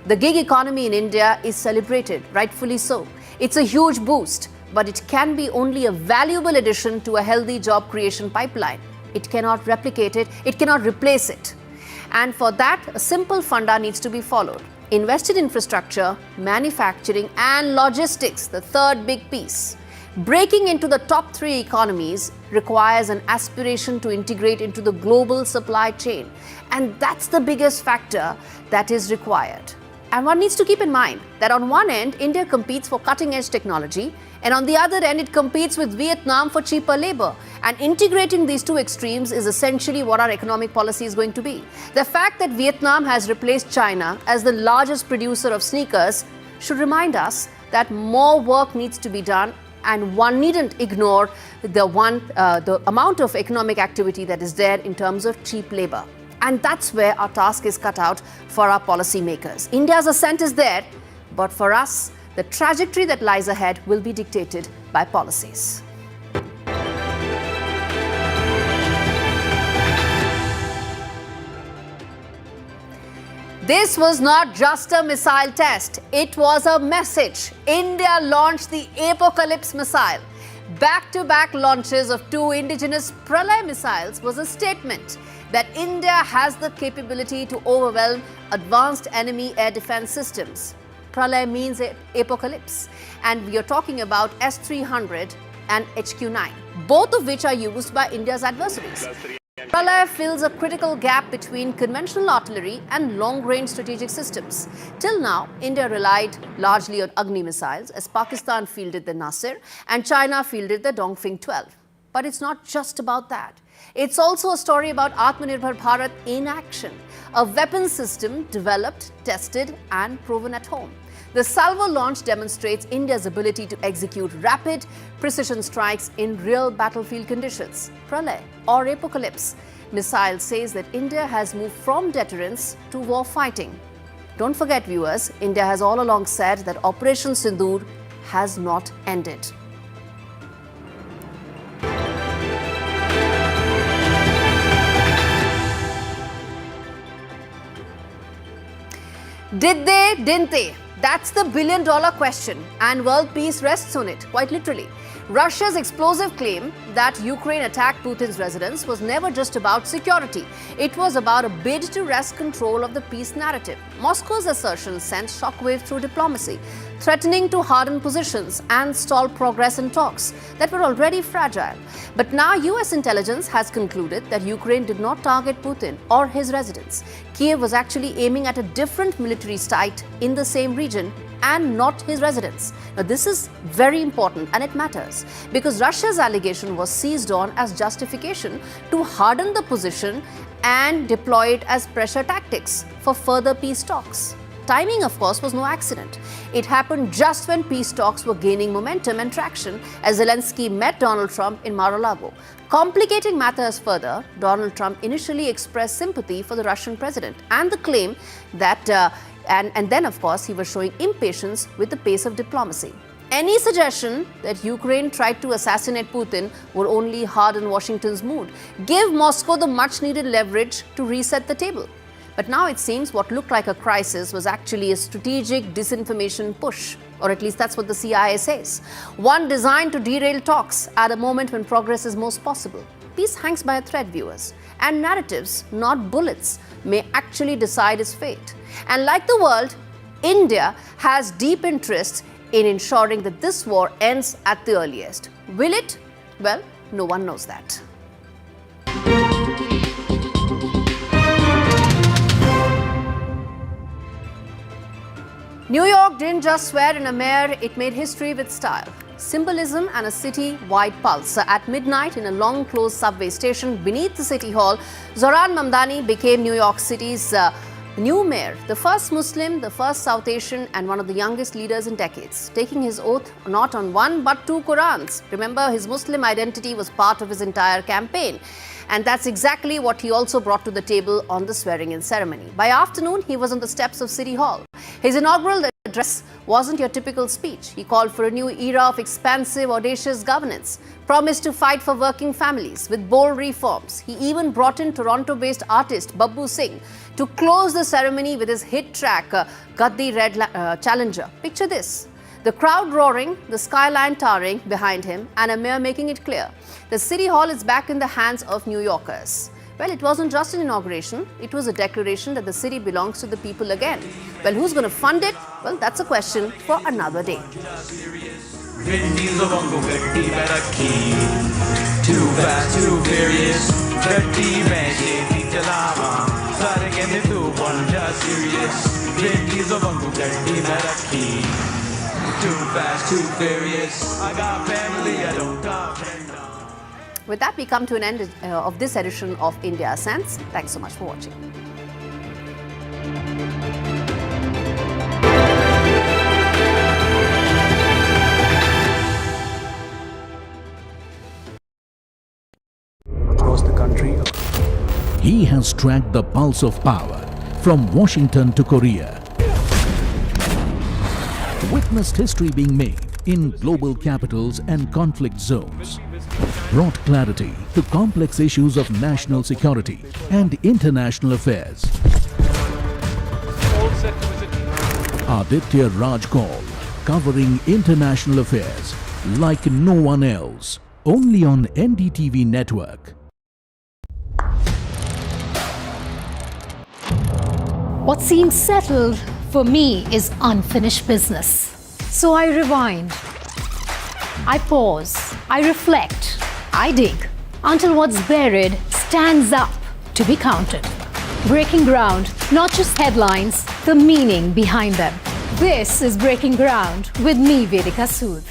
The gig economy in India is celebrated, rightfully so. It's a huge boost, but it can be only a valuable addition to a healthy job creation pipeline. It cannot replicate it, it cannot replace it. And for that, a simple funda needs to be followed. Invested infrastructure, manufacturing and logistics, the third big piece. Breaking into the top 3 economies requires an aspiration to integrate into the global supply chain. And that's the biggest factor that is required. And one needs to keep in mind that on one end, India competes for cutting-edge technology, and on the other end, it competes with Vietnam for cheaper labor. And integrating these two extremes is essentially what our economic policy is going to be. The fact that Vietnam has replaced China as the largest producer of sneakers should remind us that more work needs to be done, and one needn't ignore the amount of economic activity that is there in terms of cheap labor. And that's where our task is cut out for our policymakers. India's ascent is there, but for us, the trajectory that lies ahead will be dictated by policies. This was not just a missile test, it was a message. India launched the Apocalypse missile. Back-to-back launches of 2 indigenous Pralay missiles was a statement that India has the capability to overwhelm advanced enemy air defense systems. Pralay means apocalypse, and we are talking about S-300 and HQ-9, both of which are used by India's adversaries. Pralay fills a critical gap between conventional artillery and long-range strategic systems. Till now, India relied largely on Agni missiles as Pakistan fielded the Nasir and China fielded the Dongfeng 12. But it's not just about that. It's also a story about Atmanirbhar Bharat in action, a weapons system developed, tested and proven at home. The salvo launch demonstrates India's ability to execute rapid, precision strikes in real battlefield conditions. Pralay, or Apocalypse, missile says that India has moved from deterrence to war fighting. Don't forget, viewers, India has all along said that Operation Sindoor has not ended. Did they, didn't they? That's the billion-dollar question, and world peace rests on it, quite literally. Russia's explosive claim that Ukraine attacked Putin's residence was never just about security. It was about a bid to wrest control of the peace narrative. Moscow's assertion sent shockwave through diplomacy, threatening to harden positions and stall progress in talks that were already fragile. But now US intelligence has concluded that Ukraine did not target Putin or his residence. Kiev was actually aiming at a different military site in the same region and not his residence. Now, this is very important and it matters because Russia's allegation was seized on as justification to harden the position and deploy it as pressure tactics for further peace talks. Timing, of course, was no accident. It happened just when peace talks were gaining momentum and traction as Zelensky met Donald Trump in Mar-a-Lago. Complicating matters further, Donald Trump initially expressed sympathy for the Russian president and the claim that and then, of course, he was showing impatience with the pace of diplomacy. Any suggestion that Ukraine tried to assassinate Putin would only harden Washington's mood, give Moscow the much-needed leverage to reset the table. But now it seems what looked like a crisis was actually a strategic disinformation push, or at least that's what the CIA says. One designed to derail talks at a moment when progress is most possible. Peace hangs by a thread, viewers, and narratives, not bullets, may actually decide its fate. And like the world, India has deep interest in ensuring that this war ends at the earliest. Will it? Well, no one knows that. New York didn't just swear in a mayor, it made history with style. Symbolism and a city-wide pulse. At midnight, in a long-closed subway station beneath the City Hall, Zohran Mamdani became New York City's new mayor, the first Muslim, the first South Asian, and one of the youngest leaders in decades, taking his oath not on 1 but 2 Qurans. Remember, his Muslim identity was part of his entire campaign. And that's exactly what he also brought to the table on the swearing-in ceremony. By afternoon, he was on the steps of City Hall. His inaugural address wasn't your typical speech. He called for a new era of expansive, audacious governance, promised to fight for working families with bold reforms. He even brought in Toronto-based artist Babbu Singh to close the ceremony with his hit track, Gaddi Red Challenger. Picture this. The crowd roaring, the skyline towering behind him, and a mayor making it clear the City Hall is back in the hands of New Yorkers. Well, it wasn't just an inauguration, it was a declaration that the city belongs to the people again. Well, who's going to fund it? Well, that's a question for another day. Too fast, too furious. I got family, I don't got friends. With that, we come to an end of this edition of India Sense. Thanks so much for watching. Across the country. He has tracked the pulse of power from Washington to Korea. Witnessed history being made in global capitals and conflict zones. Brought clarity to complex issues of national security and international affairs. Aditya Raj Kaul, covering international affairs like no one else, only on NDTV network. What seems settled for me is unfinished business. So I rewind, I pause, I reflect, I dig until what's buried stands up to be counted. Breaking ground, not just headlines, the meaning behind them. This is Breaking Ground with me, Vedika Sood.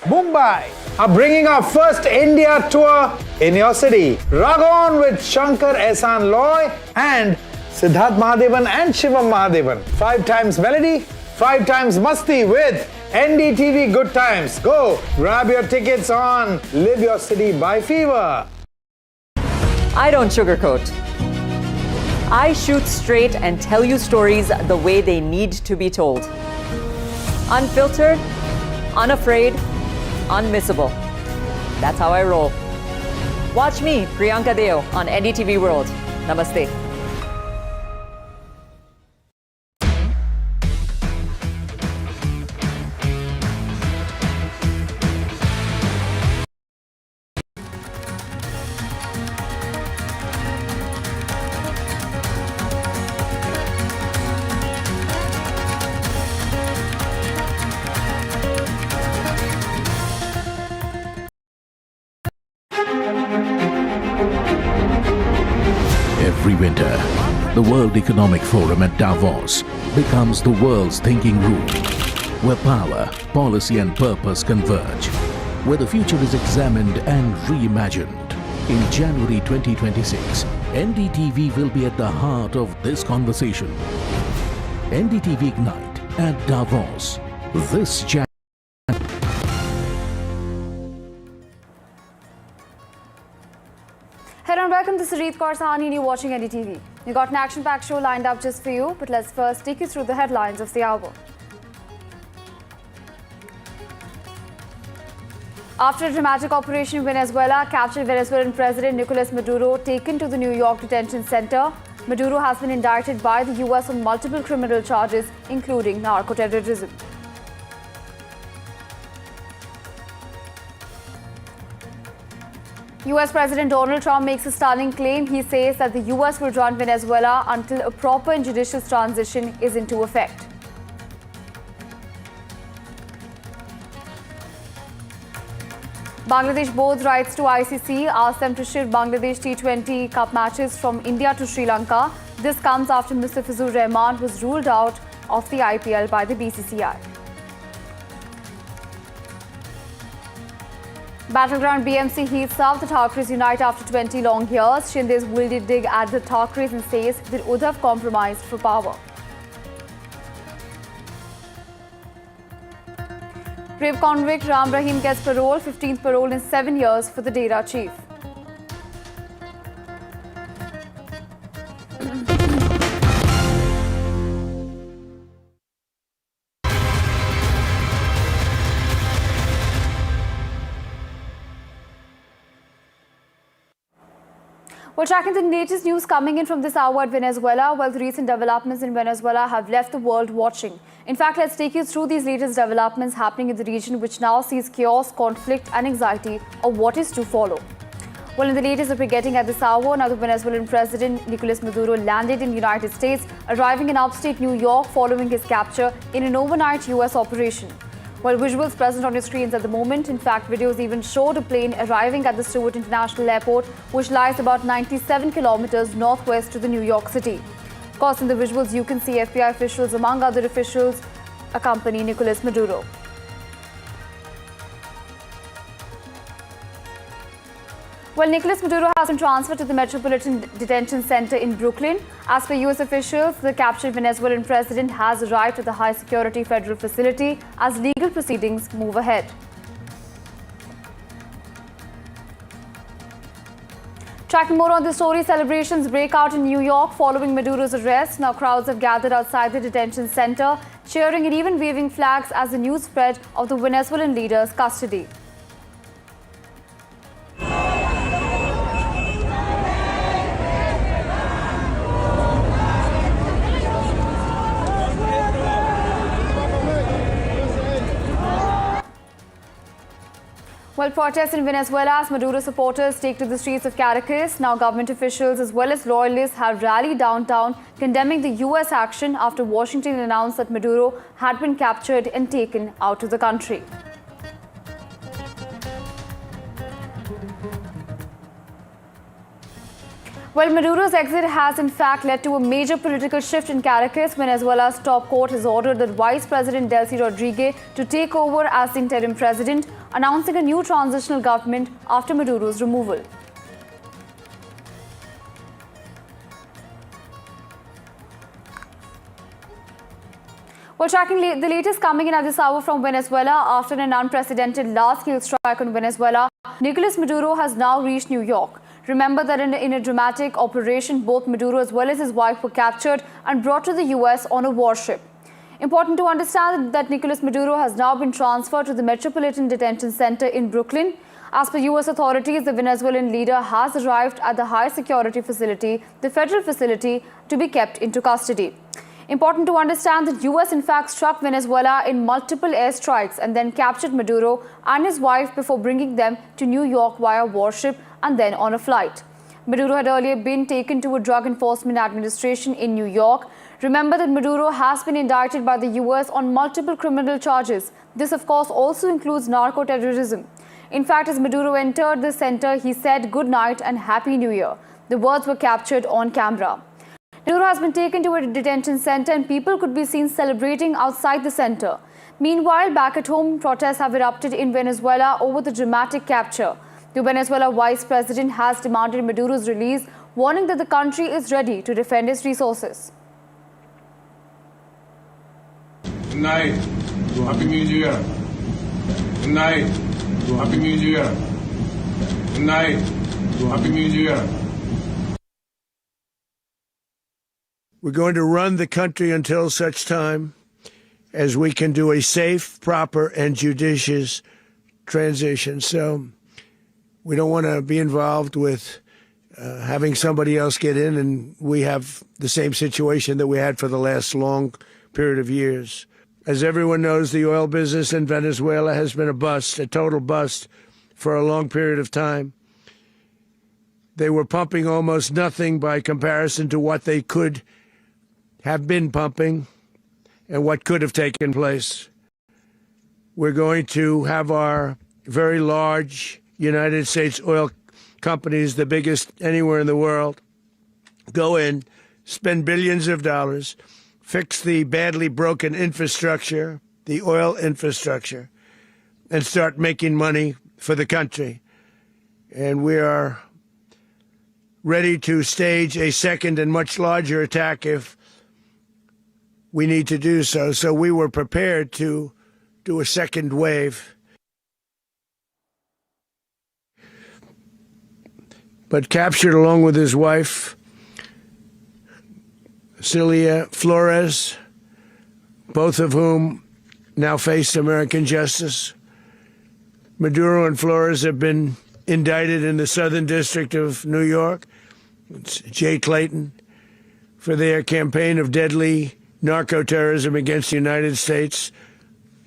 Mumbai are bringing our first India tour in your city. Rag on with Shankar Ehsan Loy and Siddharth Mahadevan and Shivam Mahadevan. 5 times melody, 5 times masti with NDTV Good Times. Go grab your tickets on Live Your City by Fever. I don't sugarcoat. I shoot straight and tell you stories the way they need to be told. Unfiltered, unafraid, unmissable. That's how I roll. Watch me, Priyanka Deo, on NDTV World. Namaste. Every winter, the World Economic Forum at Davos becomes the world's thinking room, where power, policy and purpose converge, where the future is examined and reimagined. In January 2026, NDTV will be at the heart of this conversation. NDTV Ignite at Davos, this January. Hello and welcome to Sajeet Kaur Sahani and you're watching NDTV. We've got an action-packed show lined up just for you, but let's first take you through the headlines of the hour. After a dramatic operation in Venezuela, captured Venezuelan President Nicolas Maduro taken to the New York detention center. Maduro has been indicted by the US on multiple criminal charges, including narco-terrorism. US President Donald Trump makes a stunning claim. He says that the US will run Venezuela until a proper and judicious transition is into effect. Bangladesh board's rights to ICC asked them to shift Bangladesh T20 Cup matches from India to Sri Lanka. This comes after Mustafizur Rahman was ruled out of the IPL by the BCCI. Battleground BMC heats up. The Thakres unite after 20 long years. Shinde's wielded dig at the Thakres and says that Uddhav compromised for power. Rape convict Ram Rahim gets parole, 15th parole in 7 years for the data chief. We're tracking the latest news coming in from this hour at Venezuela. Well, the recent developments in Venezuela have left the world watching. In fact, let's take you through these latest developments happening in the region, which now sees chaos, conflict and anxiety of what is to follow. Well, in the latest that we're getting at this hour, now the Venezuelan President Nicolas Maduro landed in the United States, arriving in upstate New York following his capture in an overnight US operation. Well, visuals present on your screens at the moment. In fact, videos even showed a plane arriving at the Stewart International Airport, which lies about 97 kilometers northwest to the New York City. Of course, in the visuals, you can see FBI officials, among other officials, accompany Nicolas Maduro. Well, Nicolas Maduro has been transferred to the Metropolitan Detention Center in Brooklyn. As per US officials, the captured Venezuelan president has arrived at the high-security federal facility as legal proceedings move ahead. Tracking more on the story, celebrations break out in New York following Maduro's arrest. Now crowds have gathered outside the detention center, cheering and even waving flags as the news spread of the Venezuelan leader's custody. Well, protests in Venezuela as Maduro supporters take to the streets of Caracas. Now, government officials as well as loyalists have rallied downtown, condemning the US action after Washington announced that Maduro had been captured and taken out of the country. Well, Maduro's exit has in fact led to a major political shift in Caracas. Venezuela's top court has ordered the Vice President Delcy Rodriguez to take over as the interim president, announcing a new transitional government after Maduro's removal. We're tracking the latest coming in at this hour from Venezuela. After an unprecedented large-scale strike on Venezuela, Nicolas Maduro has now reached New York. Remember that in a dramatic operation, both Maduro as well as his wife were captured and brought to the US on a warship. Important to understand that Nicolas Maduro has now been transferred to the Metropolitan Detention Center in Brooklyn. As per US authorities, the Venezuelan leader has arrived at the high security facility, the federal facility, to be kept into custody. Important to understand that US in fact struck Venezuela in multiple airstrikes and then captured Maduro and his wife before bringing them to New York via warship and then on a flight. Maduro had earlier been taken to a Drug Enforcement Administration in New York. Remember that Maduro has been indicted by the US on multiple criminal charges. This, of course, also includes narco-terrorism. In fact, as Maduro entered the center, he said good night and Happy New Year. The words were captured on camera. Maduro has been taken to a detention center and people could be seen celebrating outside the center. Meanwhile, back at home, protests have erupted in Venezuela over the dramatic capture. The Venezuela vice president has demanded Maduro's release, warning that the country is ready to defend its resources. Good night. Happy New Year. Good night. Happy New Year. Good night. Happy New Year. We're going to run the country until such time as we can do a safe, proper, and judicious transition. So we don't want to be involved with having somebody else get in, and we have the same situation that we had for the last long period of years. As everyone knows, the oil business in Venezuela has been a bust, a total bust, for a long period of time. They were pumping almost nothing by comparison to what they could have been pumping and what could have taken place. We're going to have our very large United States oil companies, the biggest anywhere in the world, go in, spend billions of dollars, fix the badly broken infrastructure, the oil infrastructure, and start making money for the country. And we are ready to stage a second and much larger attack if we need to do so. So we were prepared to do a second wave. But captured along with his wife, Celia Flores, both of whom now face American justice. Maduro and Flores have been indicted in the Southern District of New York. It's Jay Clayton, for their campaign of deadly narco-terrorism against the United States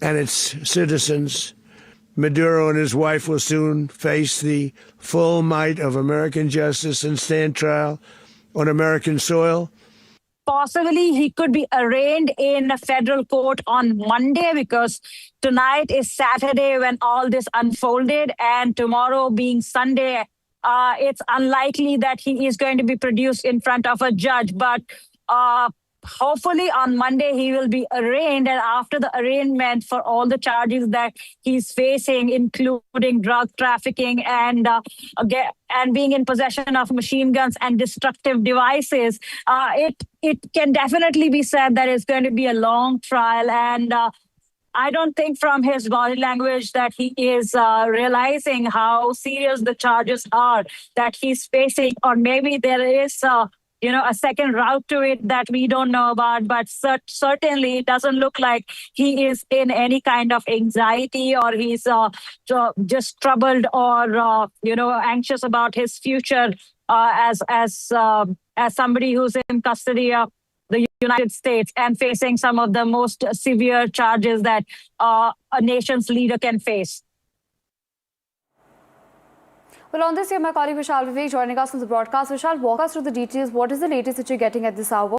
and its citizens. Maduro and his wife will soon face the full might of American justice and stand trial on American soil. Possibly he could be arraigned in a federal court on Monday, because tonight is Saturday when all this unfolded, and tomorrow being Sunday, it's unlikely that he is going to be produced in front of a judge. But hopefully on Monday he will be arraigned, and after the arraignment for all the charges that he's facing, including drug trafficking and being in possession of machine guns and destructive devices, it can definitely be said that it's going to be a long trial. And I don't think from his body language that he is realizing how serious the charges are that he's facing, or maybe there is a second route to it that we don't know about. But certainly it doesn't look like he is in any kind of anxiety, or he's just troubled or anxious about his future as somebody who's in custody of the United States and facing some of the most severe charges that a nation's leader can face. Well, on this, my colleague Vishal Vivek joining us from the broadcast. Vishal, walk us through the details. What is the latest that you're getting at this hour?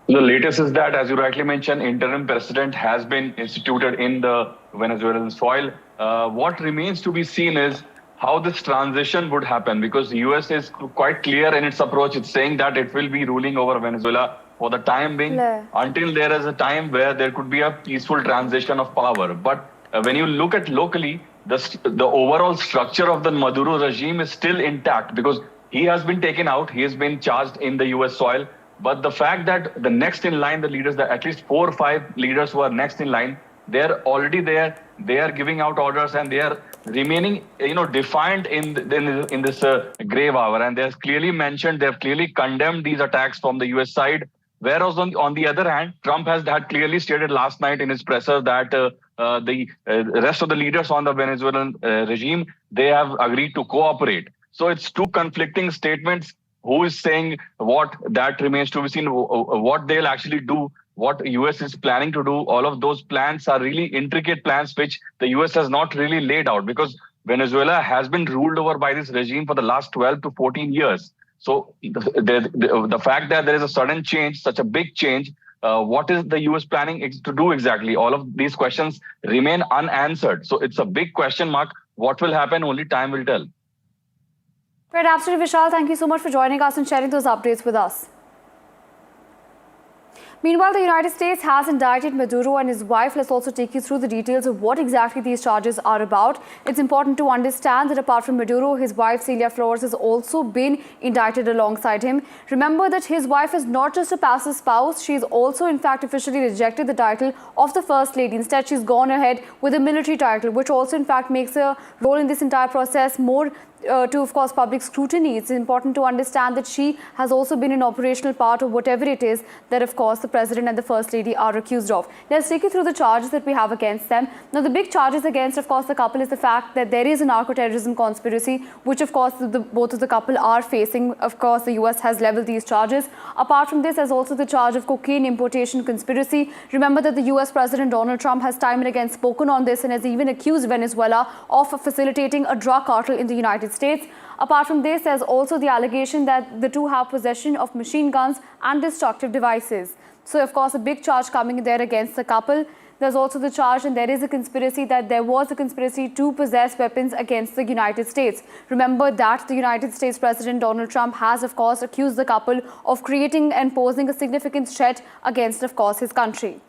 The latest is that, as you rightly mentioned, interim president has been instituted in the Venezuelan soil. What remains to be seen is how this transition would happen, because the US is quite clear in its approach. It's saying that it will be ruling over Venezuela for the time being, until there is a time where there could be a peaceful transition of power. But when you look at locally, the overall structure of the Maduro regime is still intact, because he has been taken out, he has been charged in the US soil. But the fact that the next in line, the leaders, at least 4 or 5 leaders who are next in line, they're already there, they are giving out orders, and they are remaining, defiant in this grave hour. And they've clearly mentioned, they've clearly condemned these attacks from the US side. Whereas on the other hand, Trump had clearly stated last night in his presser that the rest of the leaders on the Venezuelan regime, they have agreed to cooperate. So it's two conflicting statements. Who is saying what? That remains to be seen. What they'll actually do, what US is planning to do, all of those plans are really intricate plans which the US has not really laid out, because Venezuela has been ruled over by this regime for the last 12 to 14 years. So the fact that there is a sudden change, such a big change, what is the US planning to do exactly? All of these questions remain unanswered. So it's a big question mark. What will happen? Only time will tell. Right, absolutely, Vishal. Thank you so much for joining us and sharing those updates with us. Meanwhile, the United States has indicted Maduro and his wife. Let's also take you through the details of what exactly these charges are about. It's important to understand that apart from Maduro, his wife Celia Flores has also been indicted alongside him. Remember that his wife is not just a passive spouse. She's also, in fact, officially rejected the title of the First Lady. Instead, she's gone ahead with a military title, which also, in fact, makes her role in this entire process more to, of course, public scrutiny. It's important to understand that she has also been an operational part of whatever it is that, of course, the President and the First Lady are accused of. Let's take you through the charges that we have against them. Now, the big charges against, of course, the couple is the fact that there is a narco-terrorism conspiracy, which, of course, both of the couple are facing. Of course, the US has leveled these charges. Apart from this, there's also the charge of cocaine importation conspiracy. Remember that the US President Donald Trump has time and again spoken on this and has even accused Venezuela of facilitating a drug cartel in the United States. Apart from this, there's also the allegation that the two have possession of machine guns and destructive devices. So, of course, a big charge coming there against the couple. There's also the charge, and there is a conspiracy that there was a conspiracy to possess weapons against the United States. Remember that the United States President Donald Trump has, of course, accused the couple of creating and posing a significant threat against, of course, his country.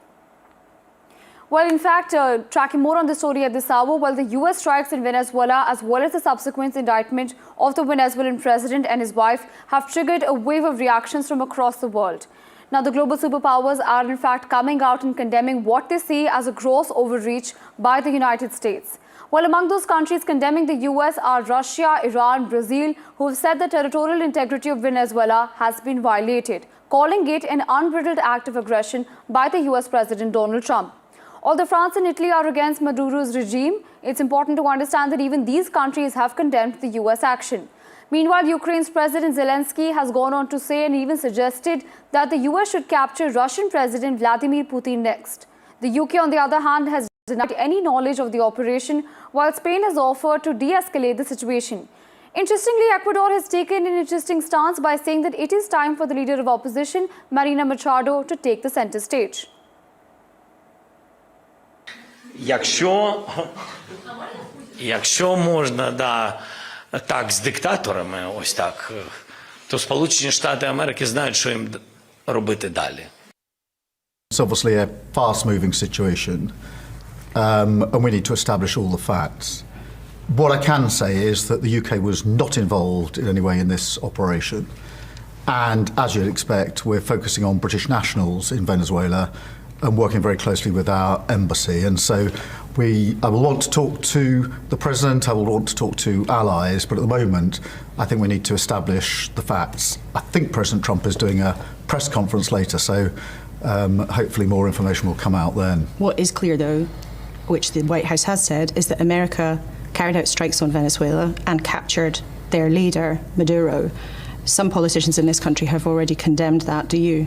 Well, in fact, tracking more on the story at this hour, while the US strikes in Venezuela, as well as the subsequent indictment of the Venezuelan president and his wife, have triggered a wave of reactions from across the world. Now, the global superpowers are in fact coming out and condemning what they see as a gross overreach by the United States. Well, among those countries condemning the US are Russia, Iran, Brazil, who have said the territorial integrity of Venezuela has been violated, calling it an unbridled act of aggression by the US President Donald Trump. Although France and Italy are against Maduro's regime, it's important to understand that even these countries have condemned the US action. Meanwhile, Ukraine's President Zelensky has gone on to say and even suggested that the US should capture Russian President Vladimir Putin next. The UK, on the other hand, has denied any knowledge of the operation, while Spain has offered to de-escalate the situation. Interestingly, Ecuador has taken an interesting stance by saying that it is time for the leader of opposition, Marina Machado, to take the center stage. Якщо можна, так, з диктаторами, ось так, то Сполучені Штати Америки знають, що їм робити далі. It's obviously a fast-moving situation, and we need to establish all the facts. What I can say is that the UK was not involved in any way in this operation, and as you'd expect, we're focusing on British nationals in Venezuela and working very closely with our embassy. And so I will want to talk to the President, I will want to talk to allies, but at the moment I think we need to establish the facts. I think President Trump is doing a press conference later, so hopefully more information will come out then. What is clear though, which the White House has said, is that America carried out strikes on Venezuela and captured their leader, Maduro. Some politicians in this country have already condemned that. Do you?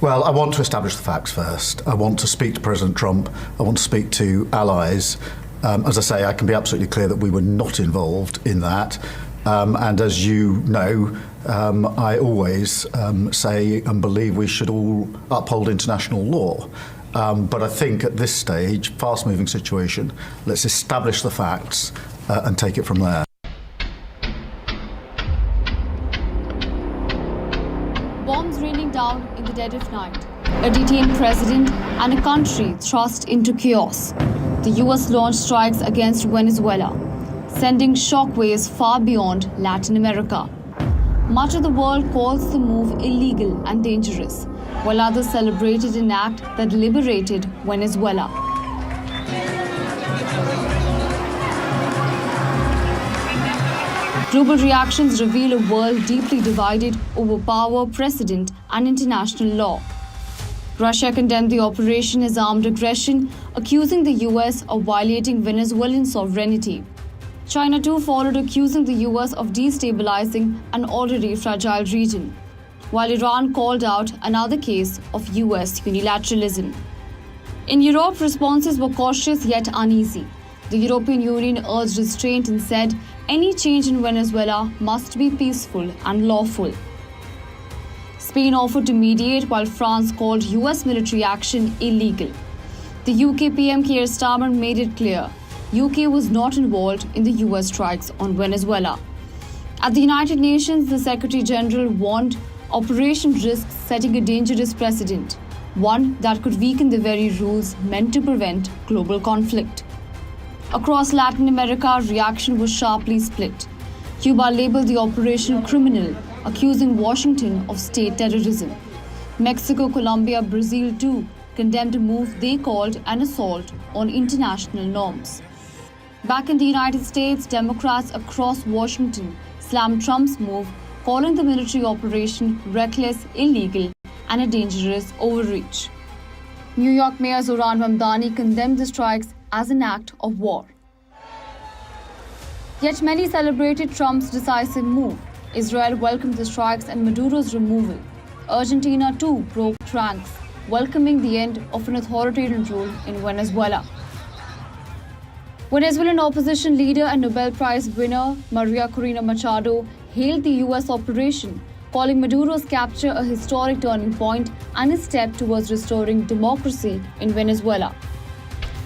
Well, I want to establish the facts first. I want to speak to President Trump. I want to speak to allies. As I say, I can be absolutely clear that we were not involved in that. And as you know, I always say and believe we should all uphold international law. But I think at this stage, fast-moving situation, let's establish the facts and take it from there. Bombs raining down in the dead of night, a detained president and a country thrust into chaos. The US launched strikes against Venezuela, sending shockwaves far beyond Latin America. Much of the world calls the move illegal and dangerous, while others celebrated an act that liberated Venezuela. Global reactions reveal a world deeply divided over power, precedent, and international law. Russia condemned the operation as armed aggression, accusing the US of violating Venezuelan sovereignty. China too followed, accusing the US of destabilizing an already fragile region, while Iran called out another case of US unilateralism. In Europe, responses were cautious yet uneasy. The European Union urged restraint and said any change in Venezuela must be peaceful and lawful. Spain offered to mediate, while France called US military action illegal. The UK PM Keir Starmer made it clear UK was not involved in the US strikes on Venezuela. At the United Nations, the Secretary General warned Operation risks setting a dangerous precedent, one that could weaken the very rules meant to prevent global conflict. Across Latin America, reaction was sharply split. Cuba labeled the operation criminal, accusing Washington of state terrorism. Mexico, Colombia, Brazil too condemned a move they called an assault on international norms. Back in the United States, Democrats across Washington slammed Trump's move, calling the military operation reckless, illegal, and a dangerous overreach. New York Mayor Zohran Mamdani condemned the strikes as an act of war. Yet many celebrated Trump's decisive move. Israel welcomed the strikes and Maduro's removal. Argentina too broke ranks, welcoming the end of an authoritarian rule in Venezuela. Venezuelan opposition leader and Nobel Prize winner Maria Corina Machado hailed the US operation, calling Maduro's capture a historic turning point and a step towards restoring democracy in Venezuela.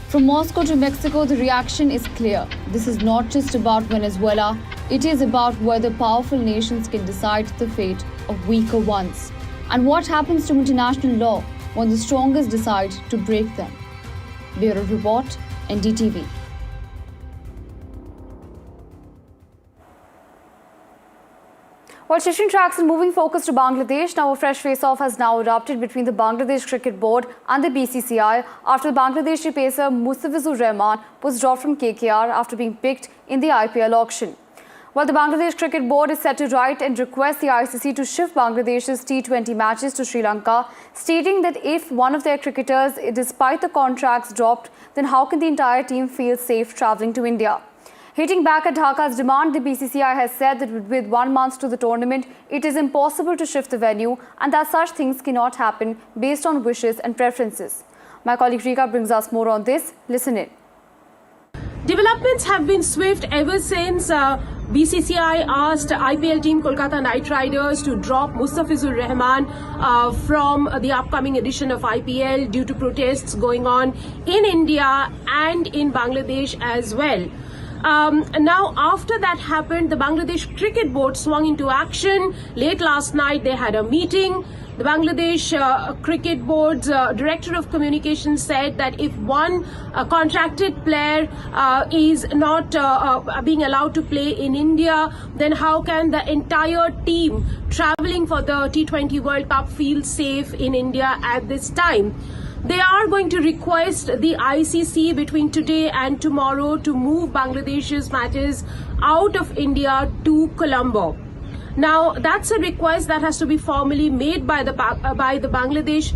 From Moscow to Mexico, the reaction is clear. This is not just about Venezuela, it is about whether powerful nations can decide the fate of weaker ones. And what happens to international law when the strongest decide to break them. Bureau Report, NDTV. While shifting tracks and moving focus to Bangladesh, now a fresh face-off has now erupted between the Bangladesh Cricket Board and the BCCI after the Bangladeshi pacer Mustafizur Rahman was dropped from KKR after being picked in the IPL auction. While the Bangladesh Cricket Board is set to write and request the ICC to shift Bangladesh's T20 matches to Sri Lanka, stating that if one of their cricketers, despite the contracts, dropped, then how can the entire team feel safe travelling to India? Hitting back at Dhaka's demand, the BCCI has said that with 1 month to the tournament, it is impossible to shift the venue and that such things cannot happen based on wishes and preferences. My colleague Rika brings us more on this. Listen in. Developments have been swift ever since BCCI asked IPL team Kolkata Knight Riders to drop Mustafizur Rahman from the upcoming edition of IPL due to protests going on in India and in Bangladesh as well. Now, after that happened, the Bangladesh Cricket Board swung into action. Late last night, they had a meeting. The Bangladesh Cricket Board's Director of Communications said that if one contracted player is not being allowed to play in India, then how can the entire team travelling for the T20 World Cup feel safe in India at this time? They are going to request the ICC between today and tomorrow to move Bangladesh's matches out of India to Colombo. Now, that's a request that has to be formally made by the Bangladesh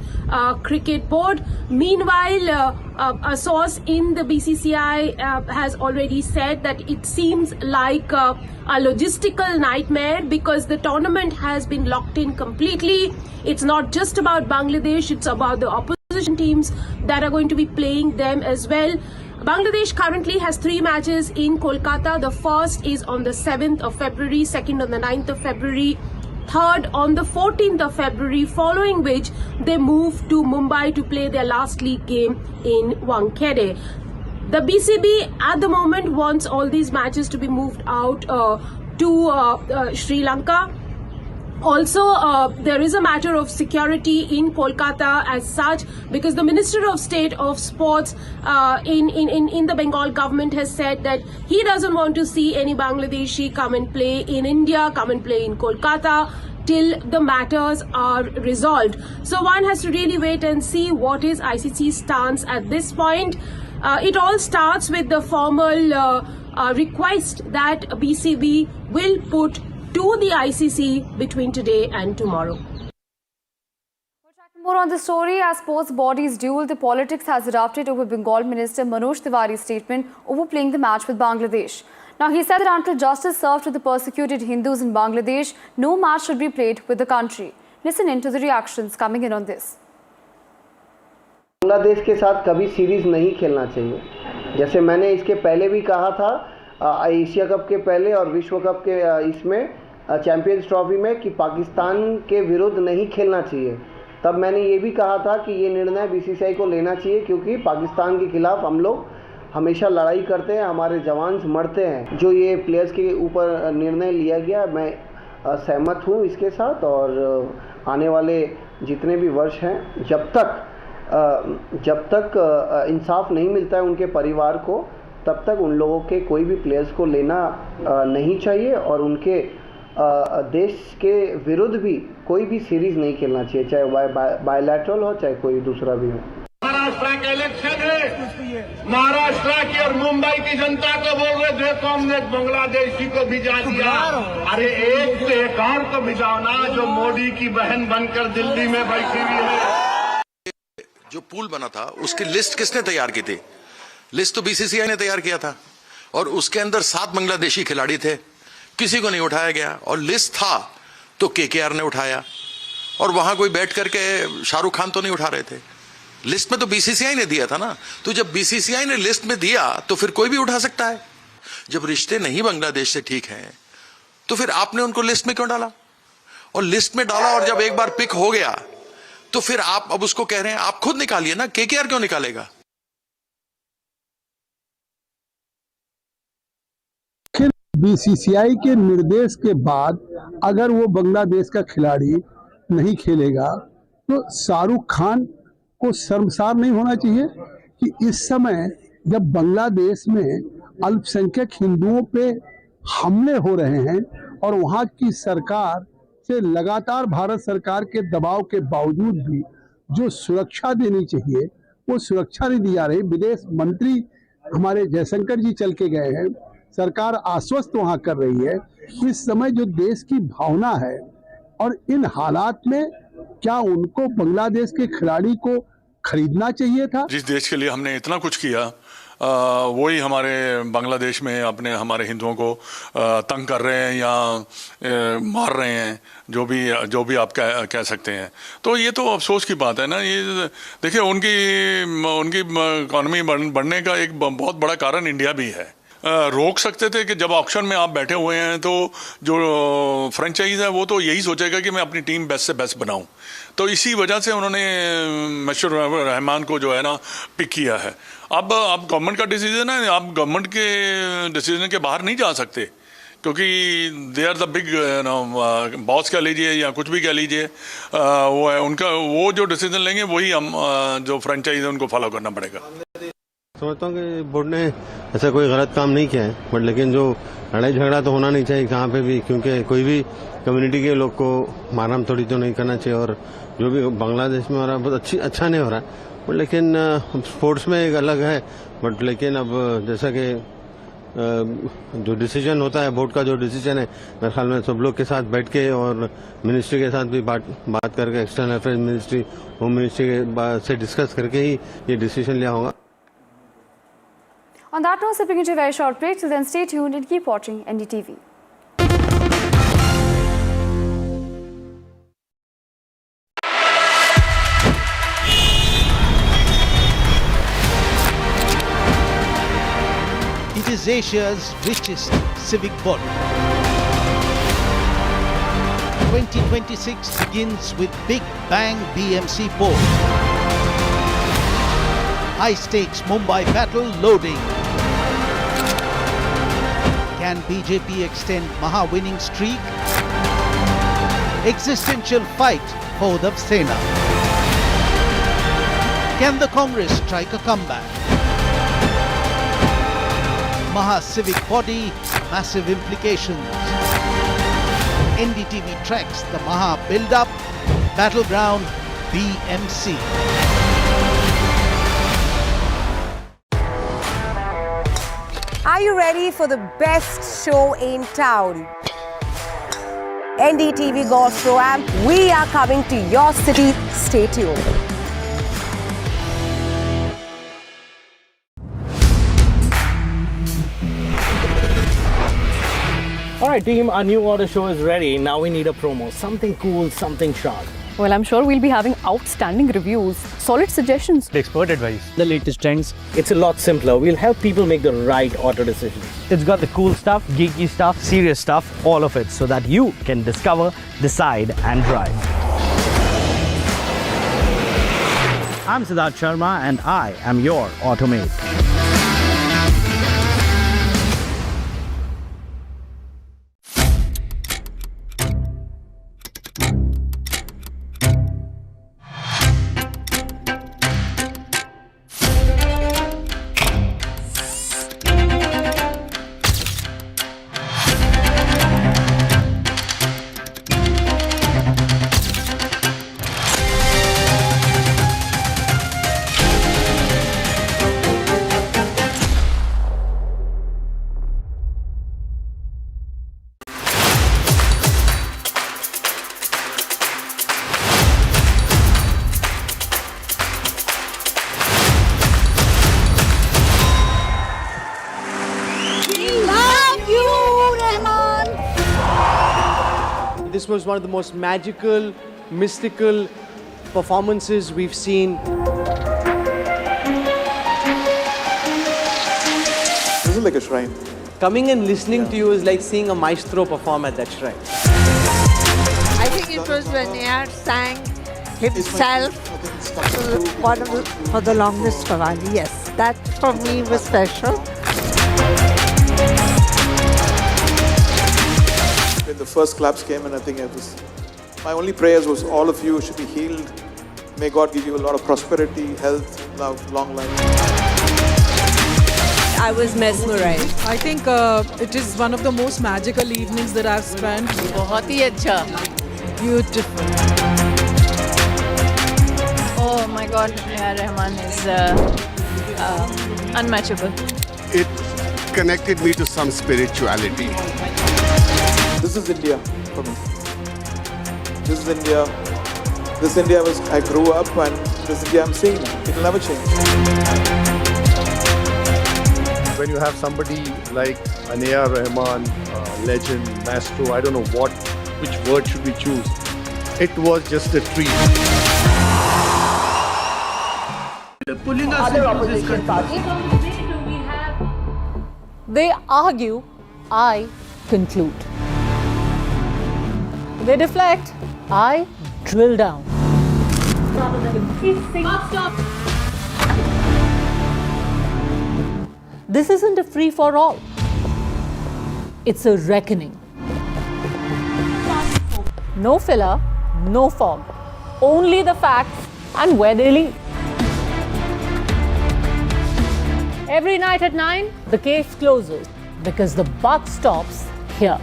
Cricket Board. Meanwhile, a source in the BCCI has already said that it seems like a logistical nightmare because the tournament has been locked in completely. It's not just about Bangladesh, it's about the opposition teams that are going to be playing them as well. Bangladesh currently has 3 matches in Kolkata. The first is on the 7th of February, second on the 9th of February, third on the 14th of February, following which they move to Mumbai to play their last league game in Wankhede. The BCB at the moment wants all these matches to be moved out to Sri Lanka. Also, there is a matter of security in Kolkata as such because the Minister of State of Sports in the Bengal government has said that he doesn't want to see any Bangladeshi come and play in India, come and play in Kolkata till the matters are resolved. So one has to really wait and see what is ICC's stance at this point. It all starts with the formal request that BCB will put to the ICC between today and tomorrow. More on the story, as sports bodies duel, the politics has erupted over Bengal Minister Manoj Tiwari's statement over playing the match with Bangladesh. Now, he said that until justice served to the persecuted Hindus in Bangladesh, no match should be played with the country. Listen in to the reactions coming in on this. Bangladesh के साथ कभी series नहीं खेलना चाहिए। जैसे मैंने इसके पहले भी कहा था एशिया कप के पहले और विश्व कप के इसमें चैंपियंस ट्रॉफी में कि पाकिस्तान के विरुद्ध नहीं खेलना चाहिए। तब मैंने ये भी कहा था कि ये निर्णय बीसीसीआई को लेना चाहिए क्योंकि पाकिस्तान के खिलाफ हम लोग हमेशा लड़ाई करते हैं, हमारे जवान मरते हैं। जो ये प्लेयर्स के ऊपर निर्णय लिया गया, मैं सहमत हूँ इसके साथ और आने वाले जितने भी वर्ष हैं, जब तक इंसाफ नहीं मिलता है उनके परिवार को, तब तक उन लोगों के कोई भी प्लेयर्स को लेना नहीं चाहिए और उनके देश के विरुद्ध भी कोई भी सीरीज नहीं खेलना चाहिए, चाहे बायलैटरल हो चाहे कोई दूसरा भी हो। महाराष्ट्र का इलेक्शन है, महाराष्ट्र की और मुंबई की जनता को बोल रहे थे कांग्रेस बांग्लादेशी को भिजा दिया। अरे एक तो एक और को भिजाओ ना, जो मोदी की बहन बनकर दिल्ली में बैठी हुई है। जो पूल बना था उसकी लिस्ट किसने तैयार की थी? लिस्ट तो बीसीसीआई ने तैयार किया था और उसके अंदर 7 बांग्लादेशी खिलाड़ी थे, किसी को नहीं उठाया गया। और लिस्ट था तो केकेआर ने उठाया और वहां कोई बैठ करके शाहरुख खान तो नहीं उठा रहे थे। लिस्ट में तो बीसीसीआई ने दिया था ना, तो जब बीसीसीआई ने लिस्ट में दिया तो फिर कोई भी उठा सकता है। जब रिश्ते नहीं बांग्लादेश से ठीक हैं तो फिर आपने उनको लिस्ट में क्यों डाला? और लिस्ट में डाला और जब एक बार पिक हो गया तो फिर आप अब उसको कह रहे हैं आप खुद निकालिए ना, केकेआर क्यों निकालेगा? बीसीसीआई के निर्देश के बाद अगर वो बांग्लादेश का खिलाड़ी नहीं खेलेगा तो शाहरुख खान को शर्मसार नहीं होना चाहिए कि इस समय जब बांग्लादेश में अल्पसंख्यक हिंदुओं पे हमले हो रहे हैं और वहाँ की सरकार से लगातार भारत सरकार के दबाव के बावजूद भी जो सुरक्षा देनी चाहिए वो सुरक्षा नहीं दी जा रही। विदेश मंत्री हमारे जयशंकर जी चल के गए हैं, सरकार आश्वस्त वहाँ कर रही है। इस समय जो देश की भावना है और इन हालात में क्या उनको बांग्लादेश के खिलाड़ी को खरीदना चाहिए था? जिस देश के लिए हमने इतना कुछ किया वही हमारे बांग्लादेश में हमारे हिंदुओं को तंग कर रहे हैं या मार रहे हैं, जो भी आप कह सकते हैं। तो ये तो अफसोस की बात है ना। ये देखिए उनकी इकॉनमी बढ़ने का एक बहुत बड़ा कारण इंडिया भी है। रोक सकते थे कि जब ऑक्शन में आप बैठे हुए हैं तो जो फ्रेंचाइज है वो तो यही सोचेगा कि मैं अपनी टीम बेस्ट से बेस्ट बनाऊं। तो इसी वजह से उन्होंने मशहूर रहमान को जो है ना पिक किया है। अब गवर्नमेंट का डिसीजन है, आप गवर्नमेंट के डिसीजन के बाहर नहीं जा सकते क्योंकि they are the big boss कह लीजिए या कुछ भी कह लीजिए, वो है उनका, वो जो डिसीजन लेंगे वही हम जो फ्रेंचाइज है उनको फॉलो करना पड़ेगा। समझता हूँ कि बोर्ड ने ऐसा कोई गलत काम नहीं किया है, बट लेकिन जो लड़ाई झगड़ा तो होना नहीं चाहिए कहाँ पे भी, क्योंकि कोई भी कम्युनिटी के लोग को मारम थोड़ी तो नहीं करना चाहिए। और जो भी बांग्लादेश में हो रहा है बहुत अच्छा नहीं हो रहा है, बट लेकिन स्पोर्ट्स में एक अलग है। बट लेकिन अब जैसा कि जो डिसीजन होता है, बोर्ड का जो डिसीजन है, मेरे ख्याल में सब लोग के साथ बैठ के और मिनिस्ट्री के साथ भी बात करके, external affairs ministry, home ministry से डिस्कस करके ही ये डिसीजन लिया होगा। On that note, sipping into a very short break. Till then, stay tuned and keep watching NDTV. It is Asia's richest civic body. 2026 begins with Big Bang BMC poll. High stakes Mumbai battle loading. Can BJP extend Maha-winning streak? Existential fight for the Sena. Can the Congress strike a comeback? Maha-civic body, massive implications. NDTV tracks the Maha build-up, battleground BMC. Are you ready for the best show in town? NDTV Golf Pro-Am, we are coming to your city. Stay tuned. Alright team, our new order show is ready. Now we need a promo. Something cool, something sharp. Well, I'm sure we'll be having outstanding reviews, solid suggestions, Expert advice, the latest trends. It's a lot simpler. We'll help people make the right auto decisions. It's got the cool stuff, geeky stuff, serious stuff, all of it, so that you can discover, decide and drive. I'm Siddharth Sharma and I am your automate. This was one of the most magical, mystical performances we've seen. This is like a shrine. Coming and listening to you is like seeing a maestro perform at that shrine. I think it was when he sang himself for the longest Qawwali. Yes, that for me was special. When the first claps came and I think my only prayers was all of you should be healed. May God give you a lot of prosperity, health, love, long life. I was mesmerized. I think it is one of the most magical evenings that I've spent. बहुत ही अच्छा. Beautiful. Oh my God, A.R. Rahman is unmatchable. It connected me to some spirituality. This is India for me. This is India. This India I grew up, and this India I'm seeing now. It'll never change. When you have somebody like an A.R. Rahman, legend, maestro, I don't know which word should we choose. It was just a treat. Pulling us other opposition parties. They argue, I conclude. They deflect, I drill down. This isn't a free-for-all. It's a reckoning. No filler, no fog. Only the facts and where they lead. Every night at 9, the case closes because the buck stops here.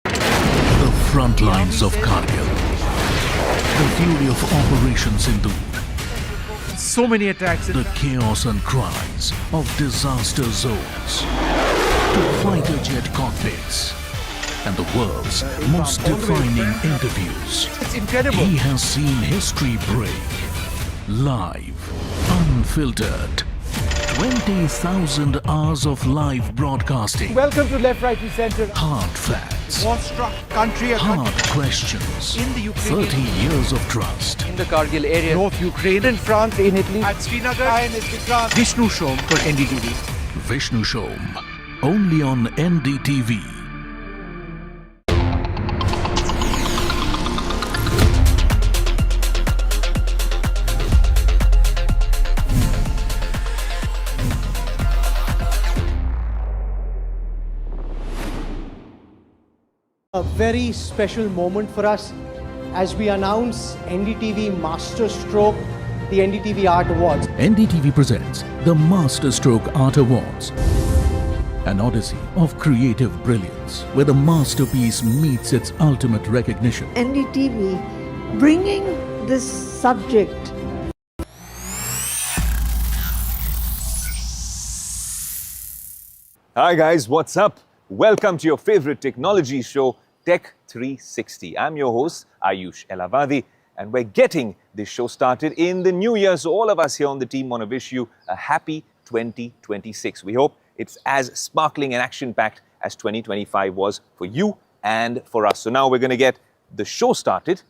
The front lines of Caracas. The fury of Operation Sindhu. So many attacks. The chaos and cries of disaster zones. To fighter jet cockpits. And the world's most defining interviews. It's incredible. He has seen history break. Live. Unfiltered. 20,000 hours of live broadcasting. Welcome to Left, Right and Centre. Hard facts. War-struck country. Hard questions. In the Ukraine. 30 years of trust. In the Kargil area. North Ukraine. In France. In Italy. At Srinagar. Vishnu Shom for NDTV. Vishnu Shom. Only on NDTV. A very special moment for us as we announce NDTV Masterstroke, the NDTV Art Awards. NDTV presents the Masterstroke Art Awards, an odyssey of creative brilliance where the masterpiece meets its ultimate recognition. NDTV bringing this subject. Hi guys, what's up? Welcome to your favorite technology show, Tech 360. I'm your host, Ayush Elavadi, and we're getting this show started in the new year. So all of us here on the team want to wish you a happy 2026. We hope it's as sparkling and action-packed as 2025 was for you and for us. So now we're going to get the show started